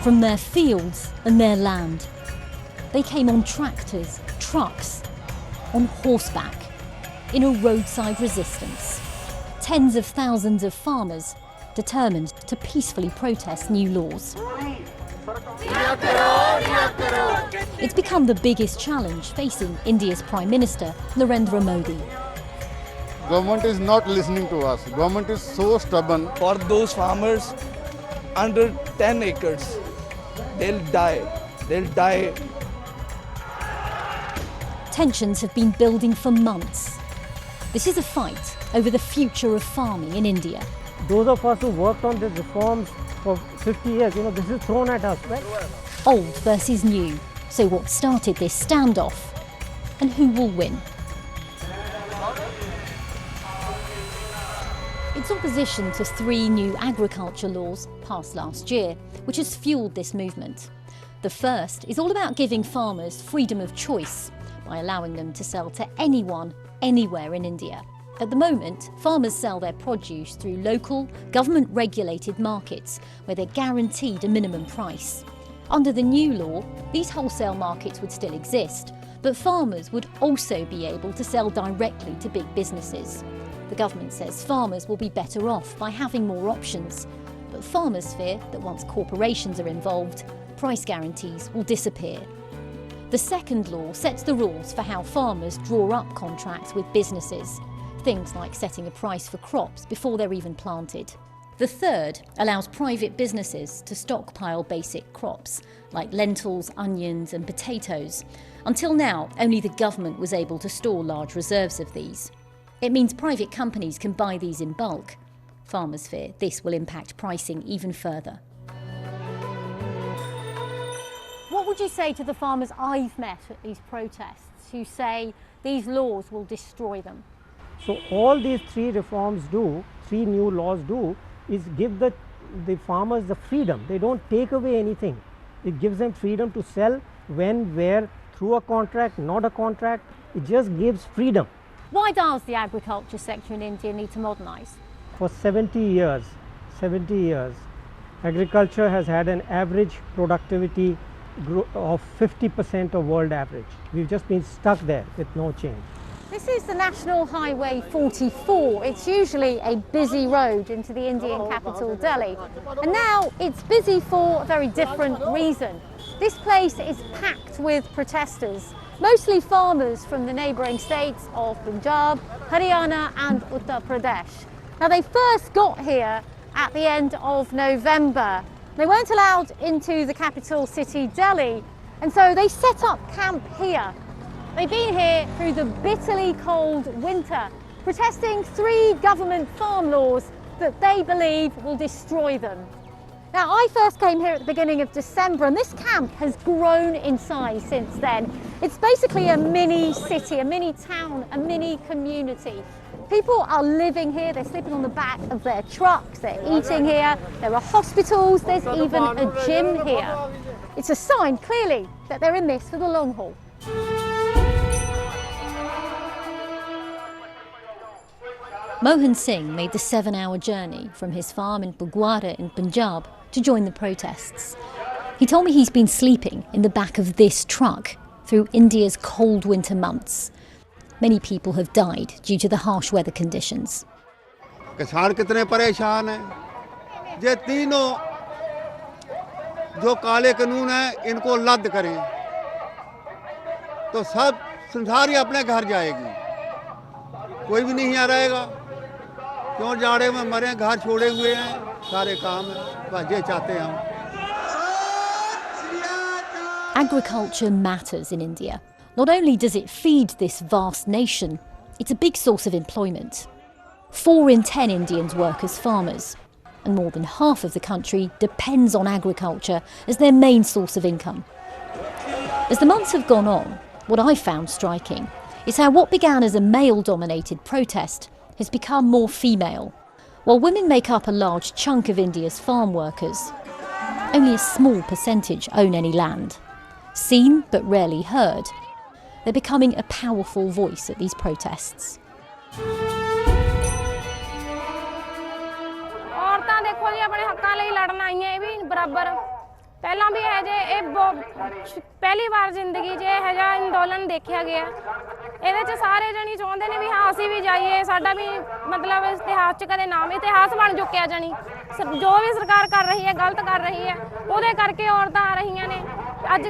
from their fields and their land. They came on tractors, trucks, on horseback, in a roadside resistance. Tens of thousands of farmers determined to peacefully protest new laws. It's become the biggest challenge facing India's Prime Minister, Narendra Modi. Government is not listening to us. Government is so stubborn. For those farmers under 10 acres, they'll die. They'll die. Tensions have been building for months. This is a fight over the future of farming in India. Those of us who worked on these reforms for 50 years, this is thrown at us, right? Old versus new. So what started this standoff? And who will win? It's opposition to 3 new agriculture laws passed last year, which has fuelled this movement. The first is all about giving farmers freedom of choice by allowing them to sell to anyone, anywhere in India. At the moment, farmers sell their produce through local, government-regulated markets where they're guaranteed a minimum price. Under the new law, these wholesale markets would still exist, but farmers would also be able to sell directly to big businesses. The government says farmers will be better off by having more options, but farmers fear that once corporations are involved, price guarantees will disappear. The second law sets the rules for how farmers draw up contracts with businesses. Things like setting a price for crops before they're even planted. The third allows private businesses to stockpile basic crops like lentils, onions and potatoes. Until now, only the government was able to store large reserves of these. It means private companies can buy these in bulk. Farmers fear this will impact pricing even further. What would you say to the farmers I've met at these protests who say these laws will destroy them? So all these 3 reforms do, 3 new laws do, is give the farmers the freedom. They don't take away anything. It gives them freedom to sell when, where, through a contract, not a contract. It just gives freedom. Why does the agriculture sector in India need to modernise? For 70 years, agriculture has had an average productivity of 50% of world average. We've just been stuck there with no change. This is the National Highway 44. It's usually a busy road into the Indian capital, Delhi. And now it's busy for a very different reason. This place is packed with protesters, mostly farmers from the neighbouring states of Punjab, Haryana and Uttar Pradesh. Now they first got here at the end of November. They weren't allowed into the capital city, Delhi, and so they set up camp here. They've been here through the bitterly cold winter, protesting 3 government farm laws that they believe will destroy them. Now, I first came here at the beginning of December, and this camp has grown in size since then. It's basically a mini city, a mini town, a mini community. People are living here, they're sleeping on the back of their trucks, they're eating here, there are hospitals, there's even a gym here. It's a sign, clearly, that they're in this for the long haul. Mohan Singh made the 7-hour journey from his farm in Bugwara in Punjab to join the protests. He told me he's been sleeping in the back of this truck through India's cold winter months. Many people have died due to the harsh weather conditions. किसान कितने परेशान हैं ये तीनों जो काले कानून हैं इनको रद्द करें तो सब संसार ही अपने घर जाएगी कोई भी नहीं आ रहेगा क्यों जाड़े में मरे घर छोड़े हुए हैं सारे काम बस ये चाहते हैं हम Agriculture matters in India. Not only does it feed this vast nation, it's a big source of employment. 4 in 10 Indians work as farmers, and more than half of the country depends on agriculture as their main source of income. As the months have gone on, what I found striking is how what began as a male-dominated protest has become more female. While women make up a large chunk of India's farm workers, only a small percentage own any land. Seen but rarely heard, they're becoming a powerful voice at these protests. ਪਹਿਲਾਂ ਵੀ ਪਹਿਲੀ ਵਾਰ ਜ਼ਿੰਦਗੀ 'ਚ ਇਹੋ ਜਿਹਾ ਅੰਦੋਲਨ ਦੇਖਿਆ ਗਿਆ। ਇਹਦੇ 'ਚ ਸਾਰੇ ਜਣੀ ਚਾਹੁੰਦੇ ਨੇ ਵੀ ਹਾਂ ਅਸੀਂ ਵੀ ਜਾਈਏ, ਸਾਡਾ ਵੀ ਮਤਲਬ ਇਤਿਹਾਸ 'ਚ ਕਦੇ ਨਾਮ ਇਤਿਹਾਸ ਬਣ ਚੁੱਕਿਆ ਜਾਣੀ। ਜੋ ਵੀ ਸਰਕਾਰ ਕਰ ਰਹੀ ਹੈ ਗਲਤ ਕਰ ਰਹੀ ਹੈ, ਉਹਦੇ ਕਰਕੇ ਔਰਤਾਂ ਆ ਰਹੀਆਂ ਨੇ ਅੱਜ।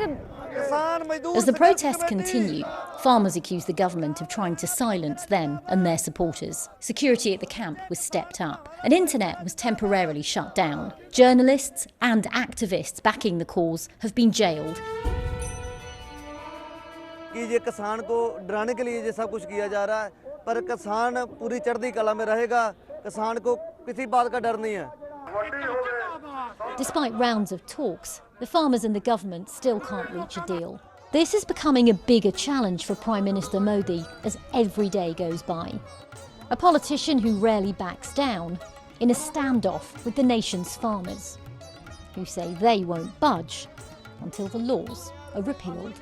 As the protests continue, farmers accuse the government of trying to silence them and their supporters. Security at the camp was stepped up and internet was temporarily shut down. Journalists and activists backing the cause have been jailed. कि ये किसान को डराने के लिए ये सब कुछ किया जा रहा है, पर किसान पूरी चढ़ती कला में रहेगा। किसान को किसी बात का डर नहीं है। Despite rounds of talks, the farmers and the government still can't reach a deal. This is becoming a bigger challenge for Prime Minister Modi as every day goes by. A politician who rarely backs down in a standoff with the nation's farmers, who say they won't budge until the laws are repealed.